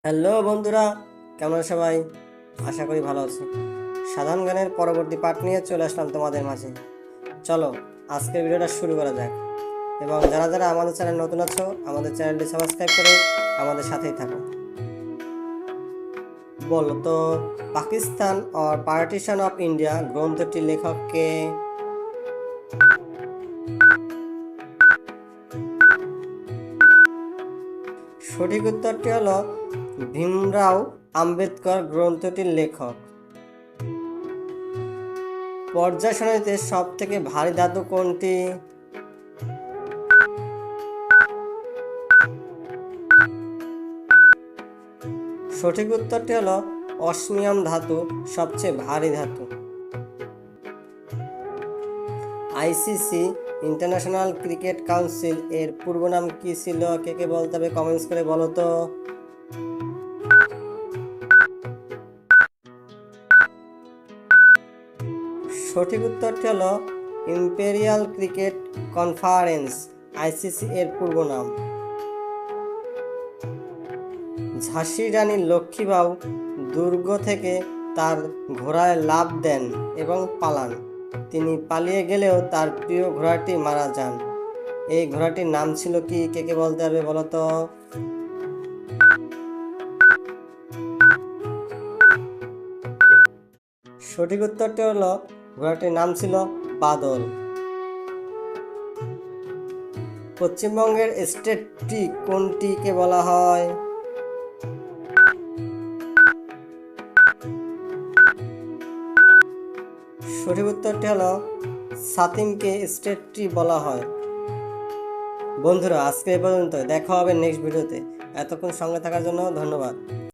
Hello বন্ধুরা, কেমন আছো সবাই? আশা করি ভালো আছো। সাধারণ জ্ঞানের পরবর্তী পাঠ নিয়ে চলে আসলাম তোমাদের মাঝে। চলো আজকের ভিডিওটা শুরু করা যাক। এবং যারা যারা আমাদের চ্যানেল নতুন আছো, আমাদের চ্যানেলটি সাবস্ক্রাইব করে আমাদের সাথেই থাকো। বলো তো, Pakistan or partition of India গ্রন্থটির লেখক কে? সঠিক উত্তরটি হলো ভীমরাও আম্বেদকর গ্রন্থটির লেখক। পর্যায় সারণীতে সব থেকে ভারী ধাতু কোনটি? সঠিক উত্তরটি হলো অসমিয়াম ধাতু সবচেয়ে ভারী ধাতু। আইসিসি ইন্টারন্যাশনাল ক্রিকেট কাউন্সিল এর পূর্ব নাম কি ছিল? কে বলতে হবে, কমেন্টস করে বলো তো। সঠিক উত্তরটি হলো ইম্পেরিয়াল ক্রিকেট কনফারেন্স, আইসিসি এর পূর্ব নাম। ঝাঁসির রানী লক্ষ্মীবাঈ দুর্গ থেকে তার ঘোড়ায় লাফ দেন এবং পালান। তিনি পালিয়ে গেলেও তার প্রিয় ঘোড়াটি মারা যান। এই ঘোড়াটির নাম ছিল কি? কে বলতে হবে বলো তো। সঠিক উত্তরটি হলো ঘোড়াটির নাম ছিল বাদল। পশ্চিমবঙ্গের স্টেট ট্রি কোনটিকে বলা হয়? সঠিক উত্তরটি হলো সাতিমকে স্টেট ট্রি বলা হয়। বন্ধুরা, আজকে এ পর্যন্ত। দেখা হবে নেক্সট ভিডিওতে। এতক্ষণ সঙ্গে থাকার জন্য ধন্যবাদ।